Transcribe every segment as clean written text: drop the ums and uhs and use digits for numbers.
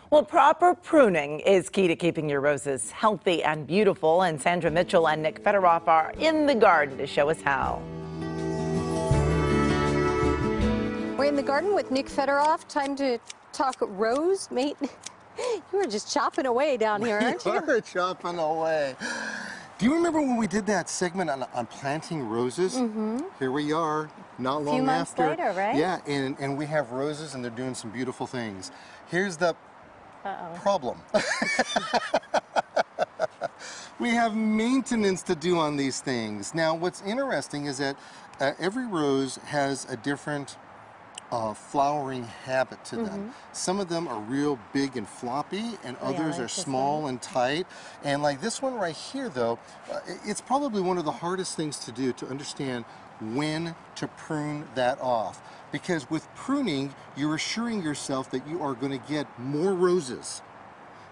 Well, proper pruning is key to keeping your roses healthy and beautiful, and Sandra Mitchell and Nick Federoff are in the garden to show us how. We're in the garden with Nick Federoff. Time to talk rose, mate. You were just chopping away down here, aren't you? We are chopping away. Do you remember when we did that segment on planting roses? Mm-hmm. Here we are, not long after. A few months later, right? Yeah, and we have roses and they're doing some beautiful things. Here's the problem. We have maintenance to do on these things. Now, what's interesting is that every rose has a different flowering habit to them. Some of them are real big and floppy, and others are small and tight. And like this one right here, though, it's probably one of the hardest things to do, to understand when to prune that off. Because with pruning, you're assuring yourself that you are going to get more roses.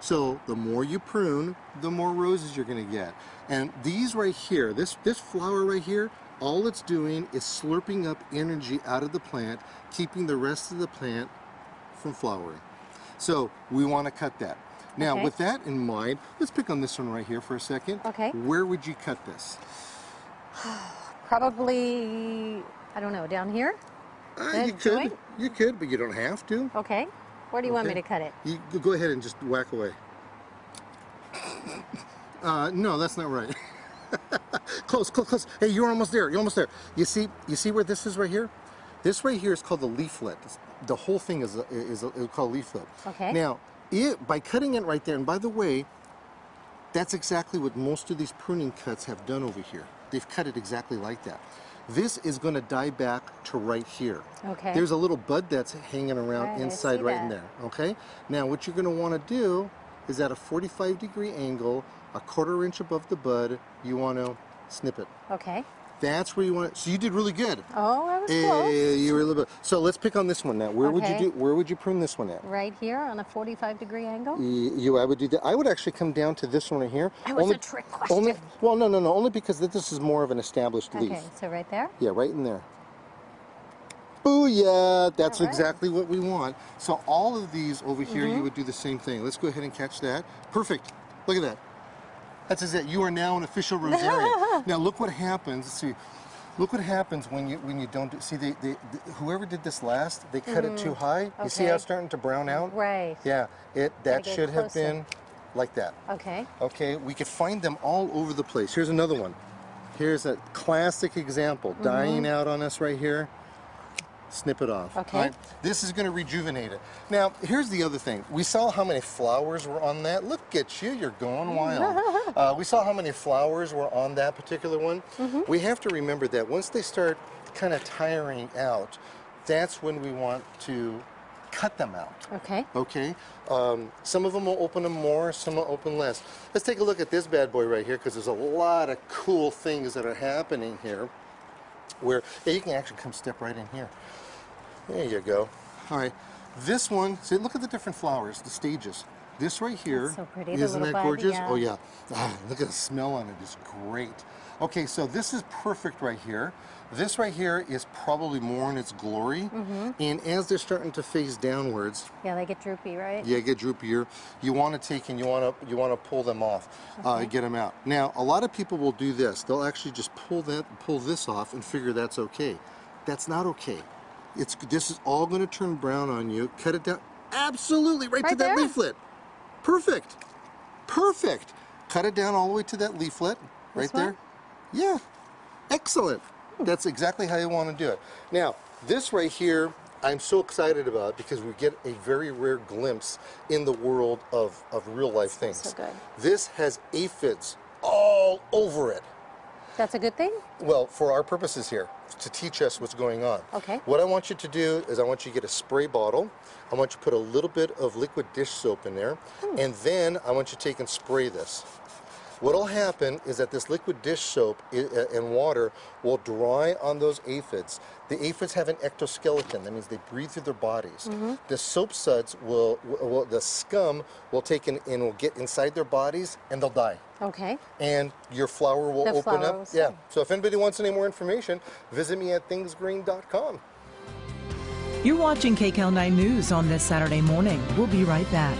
So the more you prune, the more roses you're going to get. And these right here, this flower right here, all it's doing is slurping up energy out of the plant, keeping the rest of the plant from flowering. So we want to cut that. Now, with that in mind, let's pick on this one right here for a second. Okay. Where would you cut this? Probably, I don't know, down here? You could, but you don't have to. Okay. Where do you want me to cut it? You go ahead and just whack away. No, that's not right. Close, close, close. Hey, you're almost there. You're almost there. You see where this is right here? This right here is called the leaflet. The whole thing is called leaflet. Okay. Now, by cutting it right there, and by the way, that's exactly what most of these pruning cuts have done over here. They've cut it exactly like that. This is going to die back to right here. Okay. There's a little bud that's hanging around inside right in there. Okay. Now, what you're going to want to do is at a 45-degree angle, a 1/4 inch above the bud, you want to snip it. Okay. That's where you want it. So you did really good. Oh, I was close. You were a little bit. So let's pick on this one now. Where would you prune this one at? Right here on a 45-degree angle? I would do that. I would actually come down to this one right here. That was a trick question. Well, no. Only because this is more of an established leaf. Okay, so right there? Yeah, right in there. Booyah! That's exactly what we want. So all of these over here, you would do the same thing. Let's go ahead and catch that. Perfect. Look at that. That's it. You are now an official rosarian. Now look what happens. See, look what happens when you don't do. See, whoever did this last, they cut it too high. You see how it's starting to brown out? Right. Yeah. That should have been like that. Okay. Okay. We could find them all over the place. Here's another one. Here's a classic example. Dying out on us right here. Snip it off. Okay. Right? This is going to rejuvenate it. Now, here's the other thing. We saw how many flowers were on that. Look at you, you're going wild. We saw how many flowers were on that particular one. We have to remember that once they start kind of tiring out, that's when we want to cut them out. Okay. Okay. Some of them will open them more, some will open less. Let's take a look at this bad boy right here, because there's a lot of cool things that are happening here. Where you can actually come step right in here. There you go. All right, this one. See, look at the different flowers, the stages. This right here, so pretty. Isn't that gorgeous? Yeah. Oh yeah. Look at the smell on it. It's great. Okay, so this is perfect right here. This right here is probably more in its glory, and as they're starting to face downwards, yeah, they get droopy, right? Yeah, get droopier. You want to take and you want to pull them off, get them out. Now, a lot of people will do this. They'll actually just pull this off and figure that's okay. That's not okay. This is all going to turn brown on you. Cut it down. Absolutely, right to that leaflet. Perfect. Perfect. Cut it down all the way to that leaflet, right there. Yeah. Excellent. That's exactly how you want to do it. Now, this right here, I'm so excited about because we get a very rare glimpse in the world of real life things. So good. This has aphids all over it. That's a good thing? Well, for our purposes here, to teach us what's going on. Okay. What I want you to do is I want you to get a spray bottle. I want you to put a little bit of liquid dish soap in there, and then I want you to take and spray this. What'll happen is that this liquid dish soap and water will dry on those aphids. The aphids have an ectoskeleton. That means they breathe through their bodies. The soap suds the scum will take in and will get inside their bodies and they'll die. Okay. And your flower will open up. Yeah. So if anybody wants any more information, visit me at thingsgreen.com. You're watching KCAL 9 News on this Saturday morning. We'll be right back.